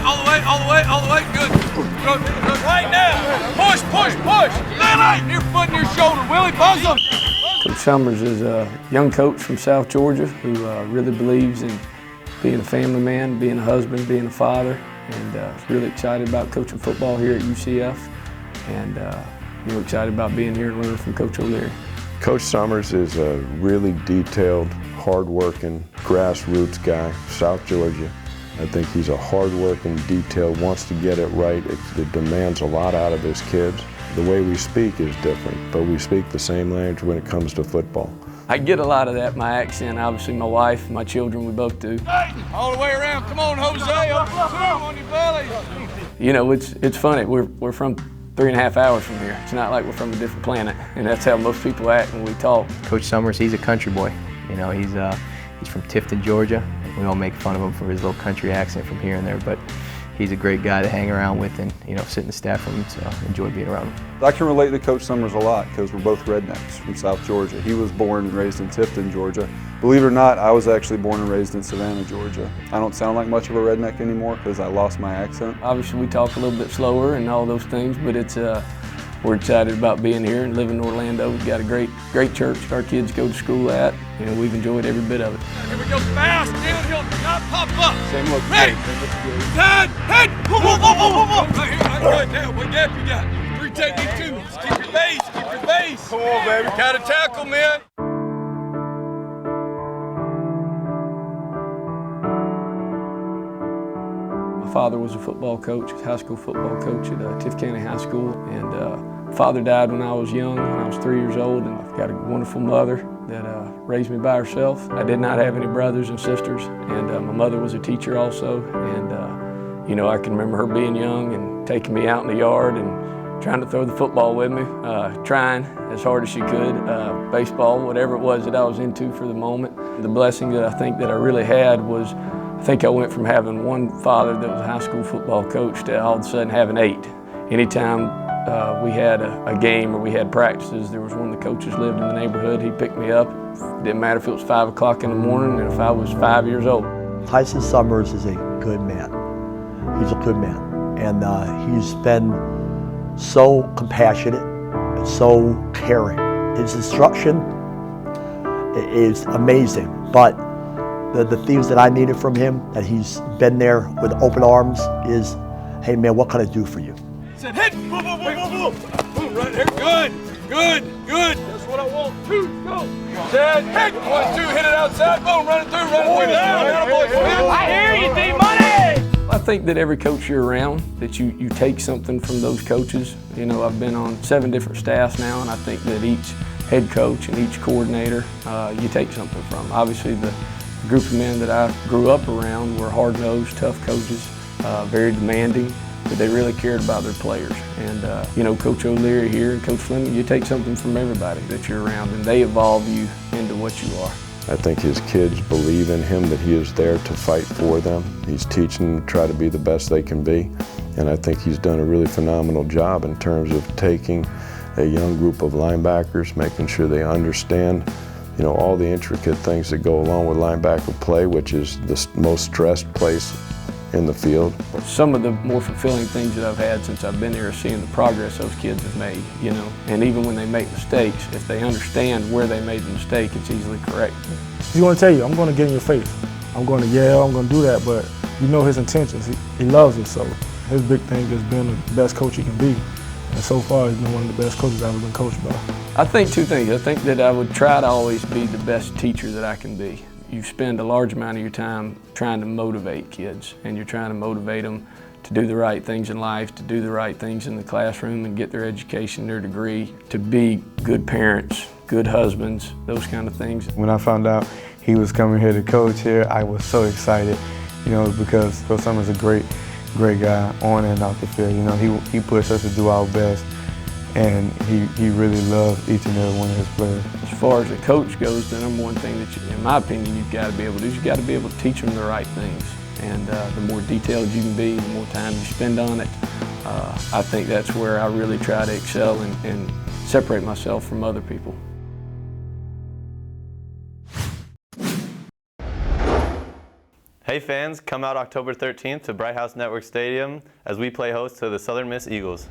all the way, good. Right now, push. Lily, your foot and your shoulder, Willie, buzz them. Coach Summers is a young coach from South Georgia who really believes in being a family man, being a husband, being a father, and is really excited about coaching football here at UCF, and really excited about being here and learning from Coach O'Leary. Coach Summers is a really detailed, hard-working, grassroots guy, South Georgia. I think he's a hard-working, detailed, wants to get it right. It demands a lot out of his kids. The way we speak is different, but we speak the same language when it comes to football. I get a lot of that, my accent. Obviously, my wife, my children, we both do. All the way around. Come on, Jose. On your belly. You know, it's funny. We're from 3.5 hours from here. It's not like we're from a different planet, and that's how most people act when we talk. Coach Summers, he's a country boy. You know, he's from Tifton, Georgia. We all make fun of him for his little country accent from here and there, but he's a great guy to hang around with and, you know, sit in the staff room, so I enjoy being around him. I can relate to Coach Summers a lot because we're both rednecks from South Georgia. He was born and raised in Tifton, Georgia. Believe it or not, I was actually born and raised in Savannah, Georgia. I don't sound like much of a redneck anymore because I lost my accent. Obviously, we talk a little bit slower and all those things, but it's we're excited about being here and living in Orlando. We've got a great church our kids go to school at, and we've enjoyed every bit of it. Here we go, fast, downhill, not pop up. Same look. Ready, head, whoa. Right here, right now, what gap you got? 3 technique 2 minutes. Keep your base. Come on, baby. Gotta tackle, man. My father was a football coach, high school football coach at Tiff County High School, and father died when I was young, when I was 3 years old, and I've got a wonderful mother that raised me by herself. I did not have any brothers and sisters, and my mother was a teacher also, and you know, I can remember her being young and taking me out in the yard and trying to throw the football with me, trying as hard as she could, baseball, whatever it was that I was into for the moment. The blessing that I think that I really had was, I think I went from having one father that was a high school football coach to all of a sudden having 8. Anytime we had a game or we had practices, there was one of the coaches lived in the neighborhood. He picked me up. It didn't matter if it was 5 o'clock in the morning and if I was 5 years old. Tyson Summers is a good man. He's a good man. And he's been so compassionate and so caring. His instruction is amazing, but the things that I needed from him, that he's been there with open arms, is, hey man, what can I do for you? Said hit, boom, right there, good. That's what I want. 2, go. Said hit, 1, 2, hit it outside, boom, run it through. I hear you, D-Money! I think that every coach you're around, that you take something from those coaches. You know, I've been on 7 different staffs now, and I think that each head coach and each coordinator, you take something from. Obviously, the group of men that I grew up around were hard-nosed, tough coaches, very demanding, but they really cared about their players. And you know, Coach O'Leary here and Coach Fleming, you take something from everybody that you're around, and they evolve you into what you are. I think his kids believe in him, that he is there to fight for them. He's teaching them to try to be the best they can be. And I think he's done a really phenomenal job in terms of taking a young group of linebackers, making sure they understand, you know, all the intricate things that go along with linebacker play, which is the most stressed place in the field. Some of the more fulfilling things that I've had since I've been here is seeing the progress those kids have made, you know. And even when they make mistakes, if they understand where they made the mistake, it's easily corrected. He's going to tell you, I'm going to get in your face. I'm going to yell, I'm going to do that, but you know his intentions. He loves us, so his big thing is being the best coach he can be. And so far, he's been one of the best coaches I've ever been coached by. I think 2 things. I think that I would try to always be the best teacher that I can be. You spend a large amount of your time trying to motivate kids, and you're trying to motivate them to do the right things in life, to do the right things in the classroom and get their education, their degree, to be good parents, good husbands, those kind of things. When I found out he was coming here to coach here, I was so excited, you know, because Coach Summers is a great guy on and off the field. You know, he pushed us to do our best, and he really loved each and every one of his players. As far as a coach goes, the number one thing that, in my opinion, you've got to be able to do is you've got to be able to teach them the right things. And the more detailed you can be, the more time you spend on it, I think that's where I really try to excel and separate myself from other people. Hey Hey fans, come out October 13th to Bright House Network Stadium as we play host to the Southern Miss Eagles.